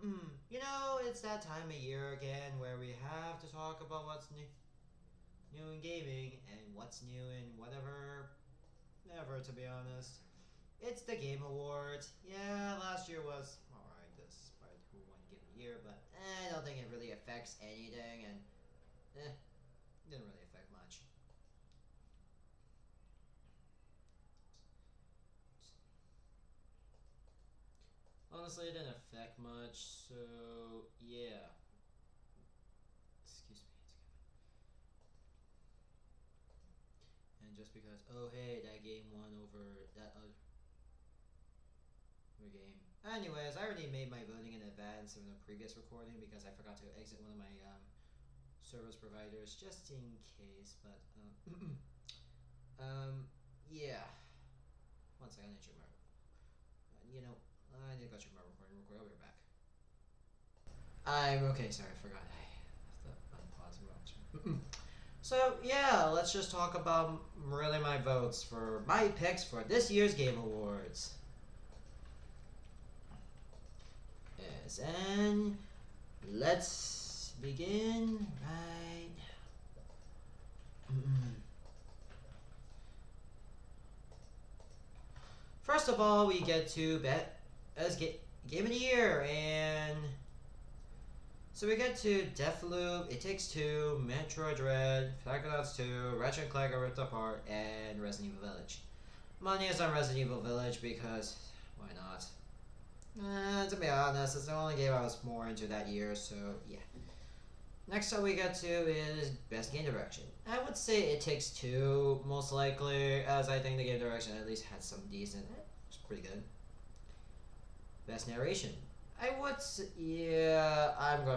You know, it's that time of year again where we have to talk about what's new in gaming and what's new in whatever, never to be honest. It's the Game Awards. Yeah, last year was alright, despite who won Game of the Year, but I don't think it really affects anything, and didn't really affect much. Honestly, it didn't affect much, so yeah. Excuse me. And just because, oh hey, that game won over that other game. Anyways, I already made my voting in advance in the previous recording because I forgot to exit one of my service providers just in case. But yeah. One second, I need to check my. I need to go check my recording real quick. I'll be right back. I'm okay. Sorry, I forgot. I have to unpause. So yeah, let's just talk about really my votes for my picks for this year's Game Awards. Yes, and let's begin right now. First of all, we get to bet as Game of the Year, and so we get to Deathloop, It Takes Two, Metroid Dread, Psychonauts 2, Ratchet and Clank Are Ripped Apart, and Resident Evil Village. Money is on Resident Evil Village because why not? To be honest, it's the only game I was more into that year, so yeah. Next up we get to is Best Game Direction. I would say It Takes Two, most likely, as I think the game direction at least had some decent, it's pretty good. Best Narration. I'm going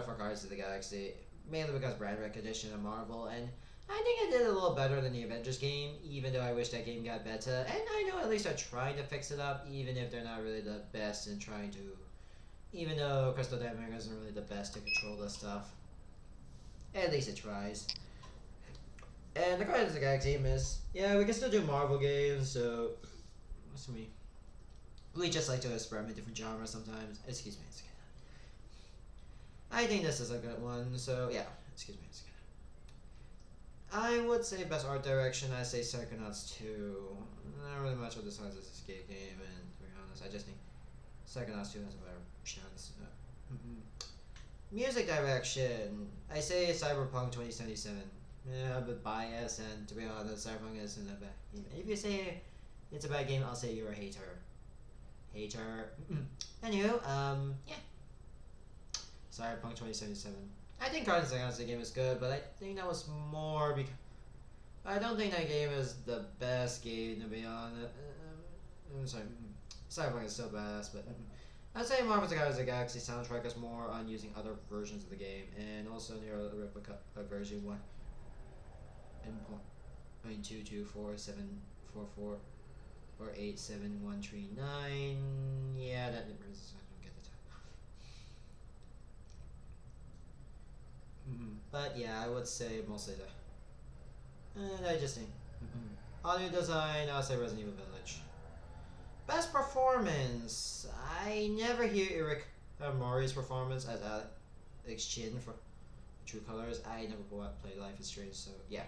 for Guardians of the Galaxy, mainly because brand recognition of Marvel, and I think it did a little better than the Avengers game, even though I wish that game got better, and I know at least they're trying to fix it up, even if they're not really the best in trying to, even though Crystal Dynamics isn't really the best to control this stuff. At least it tries. And the Guardians of the Galaxy game is, yeah, we can still do Marvel games, so, what's me? We just like to experiment different genres sometimes. Excuse me. I think this is a good one, so yeah. Excuse me. I would say best art direction. I say Psychonauts 2. Not really much of the size of this escape game, and to be honest, I just think Psychonauts 2 has a better chance. Music direction. I say Cyberpunk 2077. Yeah, but bias, and to be honest, Cyberpunk isn't a bad game. If you say it's a bad game, I'll say you're a hater. Anywho, yeah. Cyberpunk 2077. I think Guardians of the Galaxy game is good, but I think that was more because I don't think that game is the best game to be honest. I'm sorry. Cyberpunk is still badass, but I'd say Marvel's Guardians of the Galaxy soundtrack is more on using other versions of the game, and also near the replica of version 1 and point 2247444 or 87139. Yeah, that number is. I don't get the time. But yeah, I would say mostly the. And I just think. Audio design, I'll say Resident Evil Village. Best performance. I never hear Eric Mori's performance as Alex Chin for True Colors. I never played Life is Strange, so yeah.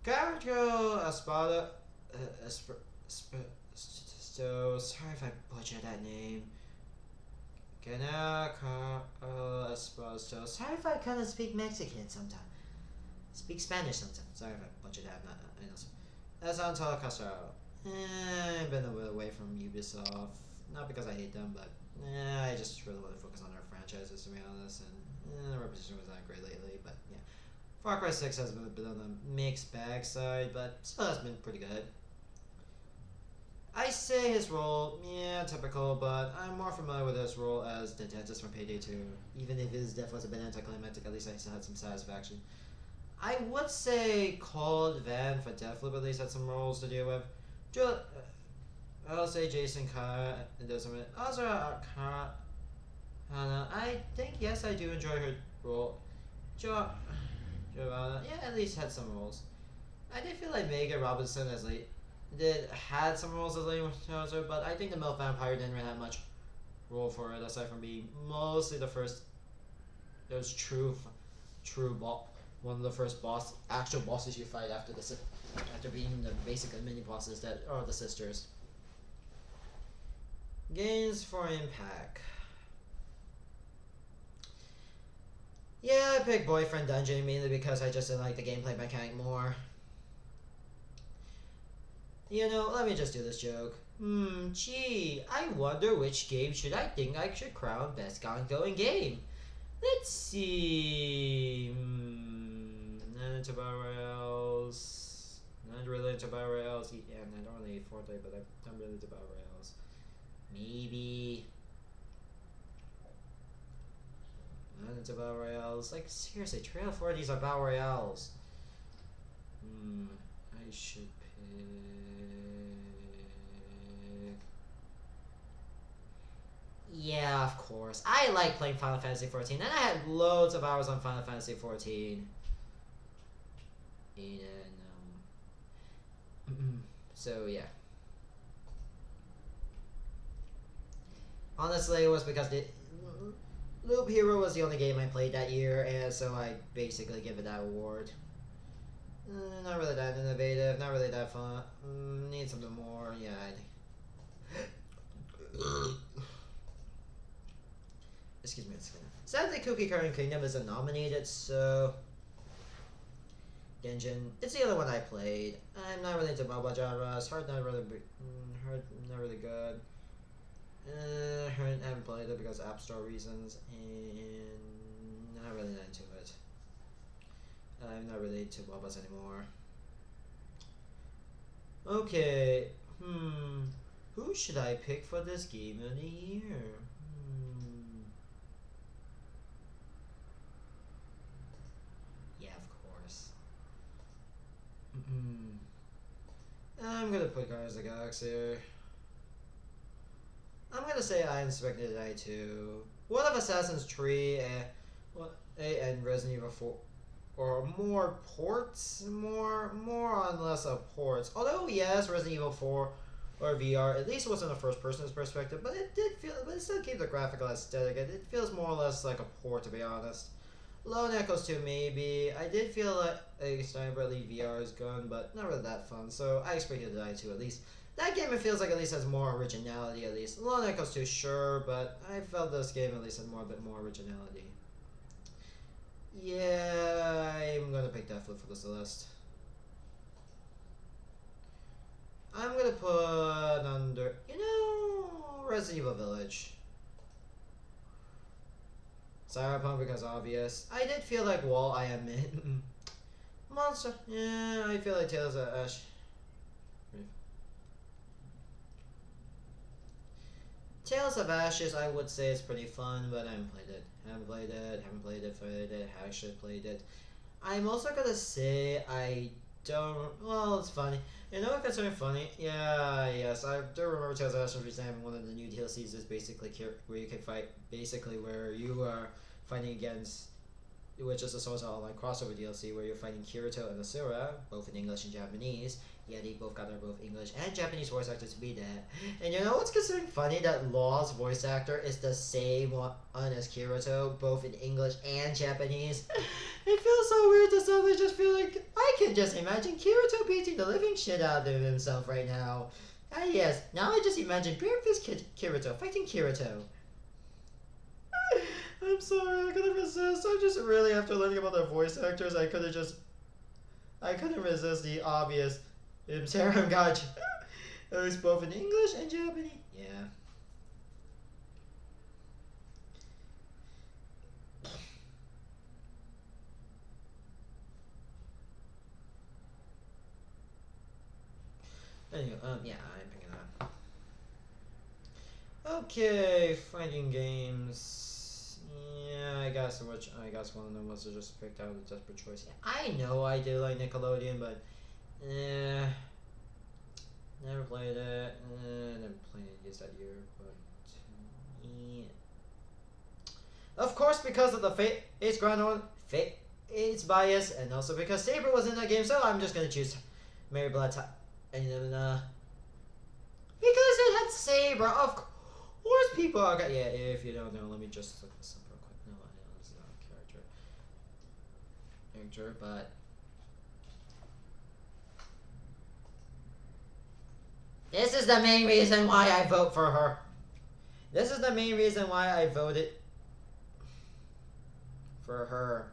Gabriel Espada. So sorry if I butcher that name. Esposito. Sorry if I kind of speak Mexican sometimes. Speak Spanish sometimes. Sorry if I butcher that. I know. That's Antonio Castro. I've been a bit away from Ubisoft. Not because I hate them, but I just really want to focus on their franchises to be honest. And the reputation was not great lately, but yeah. Far Cry 6 has been a bit on the mixed bag side, but still has been pretty good. I say his role, yeah, typical, but I'm more familiar with his role as the dentist from Payday 2. Even if his death was a bit anticlimactic, at least I still had some satisfaction. I would say Cold Van for Deathloop at least had some roles to deal with. I'll say Jason Kara does some. Also, Kara. I think yes, I do enjoy her role. Giovanna, yeah, at least had some roles. I did feel like Megan Robinson had some roles as Lady Winchester, but I think the MILF Vampire didn't really have much role for it, aside from being mostly the first. There's one of the first actual bosses you fight after being the basic mini bosses that are the sisters. Games for Impact. Yeah, I picked Boyfriend Dungeon mainly because I just didn't like the gameplay mechanic more. You know, let me just do this joke. Gee, I wonder which game I should crown best ongoing game. Let's see. Not into Battle Royales. Not really into Battle Royales. Yeah, I don't really eat Fortnite, but I'm really into Battle Royales. Maybe. Not into Battle Royales. Like, seriously, Trail 4, these are Battle Royales. I should pick. Yeah, of course. I like playing Final Fantasy XIV, and I had loads of hours on Final Fantasy XIV. And, so yeah. Honestly, it was because Loop Hero was the only game I played that year, and so I basically give it that award. Not really that innovative, not really that fun. Need something more, yeah, I think. Excuse me a second. Sadly, Cookie Current Kingdom isn't nominated, so. Genshin. It's the other one I played. I'm not really into MOBA genres. Hard not really good. I haven't played it because of App Store reasons, and not really into it. I'm not really into MOBAs anymore. Okay. Who should I pick for this game of the year? Yeah, of course. I'm gonna put Guardians of the Galaxy. I'm gonna say I Inspected I too. What of Assassin's Creed and Resident Evil 4 or more ports? More on less of ports. Although yes, Resident Evil 4 or VR, at least it wasn't a first person's perspective, but it still gave the graphical aesthetic. It feels more or less like a port, to be honest. Lone Echoes 2 maybe. I did feel like Steinberg VR is gone, but not really that fun, so I expected to die too at least. That game, it feels like at least has more originality at least. Lone Echoes 2, sure, but I felt this game at least had a bit more originality. Yeah, I'm gonna pick that flip for the Celeste. I'm gonna put under, Resident Evil Village. Cyberpunk because obvious. I did feel like Wall, I admit. Monster, yeah, I feel like Tales of Ash. Tales of Ashes, I would say is pretty fun, but I haven't played it. Actually played it. I'm also gonna say I don't. Well, it's funny. You know what gets really funny? Yeah, yes, I do remember Tales of Ashes having one of the new DLCs is basically where you can fight, basically where you are fighting against, which is a Swords Online crossover DLC where you're fighting Kirito and Asura, both in English and Japanese. Yeah, they both got their both English and Japanese voice actors to be that. And you know what's considered funny? That Law's voice actor is the same one as Kirito, both in English and Japanese. It feels so weird to suddenly just feel like I can just imagine Kirito beating the living shit out of himself right now. Ah yes, now I just imagine Beerfist Kirito fighting Kirito. I'm sorry, I couldn't resist. I just really, after learning about the voice actors, I couldn't resist the obvious. Sarah Gotcha. It was both in English and Japanese. Yeah. Anyway, yeah, I'm picking that. Okay, fighting games. Yeah, I guess one of them was just picked out of a desperate choice. Yeah, I know I do like Nickelodeon, but never played it. Never played it that year, but of course, because of the Fate's Grand on Fate's bias, and also because Saber was in that game, so I'm just gonna choose Mary Blood. And because it had Saber, Worst people are. Yeah, if you don't know, let me just look this up real quick. No, I know this is not a character, but this is the main reason why I vote for her. This is the main reason why I voted for her.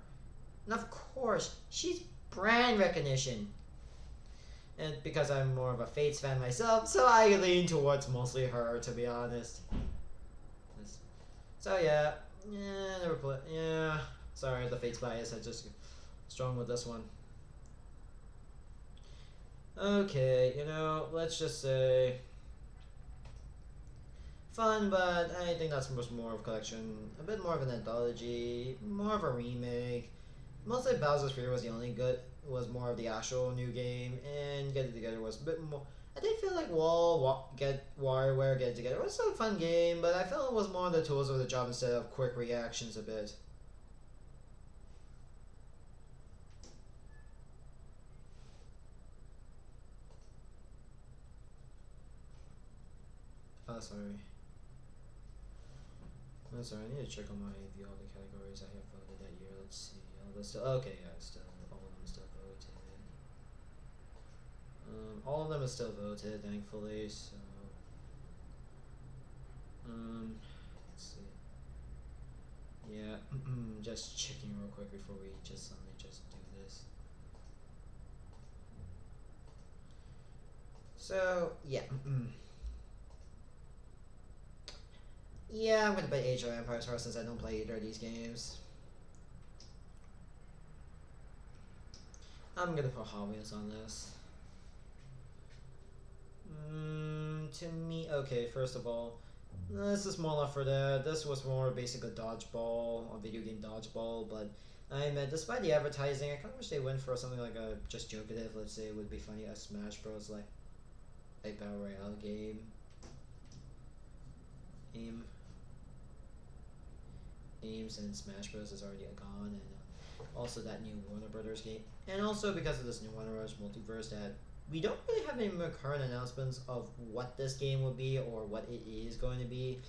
And of course, she's brand recognition. And because I'm more of a Fates fan myself, so I lean towards mostly her, to be honest. So yeah, never play. Yeah, sorry, the Fates bias. I just strong with this one. Okay, let's just say fun, but I think that's more of a collection, a bit more of an anthology, more of a remake. Mostly Bowser's Fury was the only good, was more of the actual new game, and Get It Together was a bit more. I did feel like WarioWare Get It Together was still a fun game, but I felt it was more the tools of the job instead of quick reactions a bit. Oh, sorry. Oh, sorry, I need to check on all the categories I have voted that year. Let's see. All this still okay. Yeah, still all of them still voted. All of them are still voted, thankfully. So, let's see. Yeah, just checking real quick before we just suddenly just do this. So yeah. Yeah, I'm gonna play Age of Empires first since I don't play either of these games. I'm gonna put Hot Wheels on this. To me, okay, first of all, this is more for that. This was more basically dodgeball, a video game dodgeball, but I mean, despite the advertising, I kind of wish they went for something like a just jokative, let's say, it would be funny, a Smash Bros. Like a Battle Royale game. Games and Smash Bros. Is already gone, and also that new Warner Brothers game, and also because of this new Warner Brothers multiverse, that we don't really have any more current announcements of what this game will be or what it is going to be,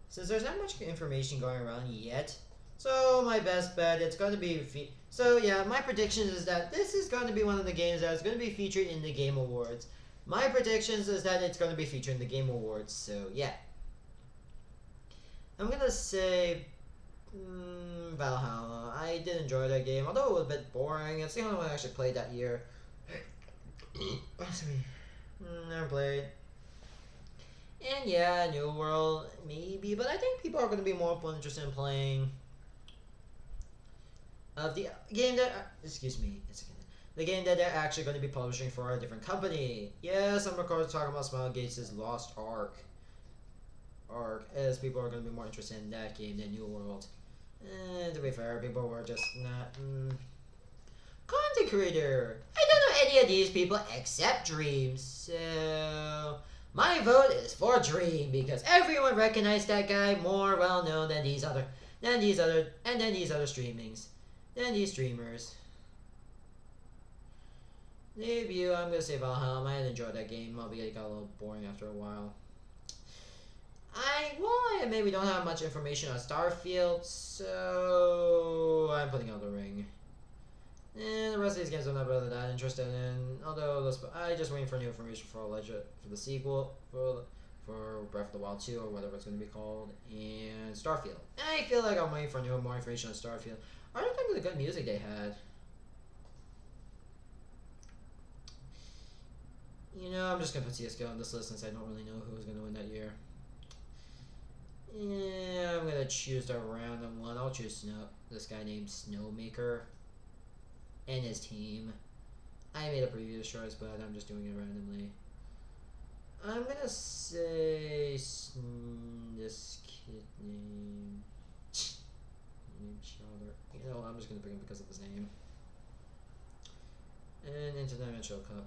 since there's not much information going around yet. So my best bet, it's going to be so yeah, my prediction is that this is going to be one of the games that is going to be featured in the Game Awards. My predictions is that it's going to be featured in the Game Awards. So yeah, I'm gonna say Valhalla. I did enjoy that game, although it was a bit boring. It's the only one I actually played that year. Excuse me. Never played. And yeah, New World, maybe, but I think people are going to be more interested in playing the game that, excuse me, the game that they're actually going to be publishing for a different company. Yes, I'm recording talking about Smilegate's Lost Ark. As people are going to be more interested in that game than New World. To be fair, people were just not. Content creator. I don't know any of these people except Dream, so my vote is for Dream because everyone recognized that guy more well known than these other streamers. Debut, I'm gonna say Valhalla. I enjoyed that game, albeit it got a little boring after a while. I maybe don't have much information on Starfield, so I'm putting out the ring. And the rest of these games I'm not really that interested in. Although I just waiting for new information for the sequel for Breath of the Wild 2 or whatever it's going to be called, and Starfield. And I feel like I'm waiting for more information on Starfield. I don't think the good music they had. I'm just gonna put CS:GO on this list since I don't really know who was gonna win that year. Yeah, I'm gonna choose a random one. I'll choose this guy named Snowmaker and his team. I made a previous choice, but I'm just doing it randomly. I'm gonna say this kid named Chowder. I'm just gonna pick him because of his name. And Interdimensional Cup.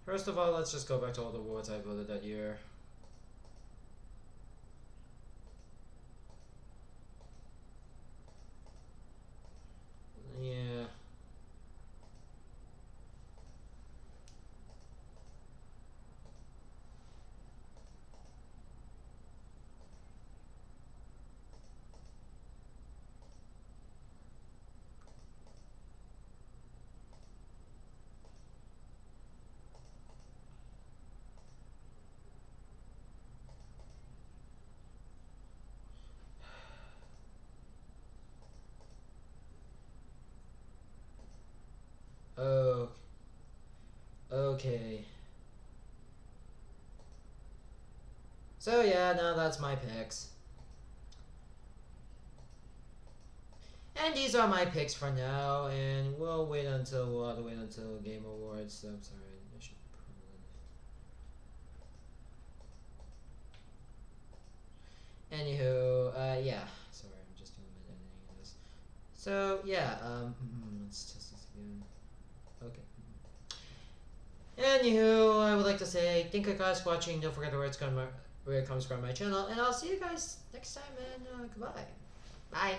First of all, let's just go back to all the awards I voted that year. Yeah. Okay. So yeah, now that's my picks. And these are my picks for now, and we'll wait until Game Awards. So I'm sorry, I should probably. Anywho, yeah. Sorry, I'm just doing my editing this. So yeah, let's test this again. Okay. Anywho, I would like to say thank you guys for watching. Don't forget where it comes from my channel, and I'll see you guys next time. And goodbye. Bye.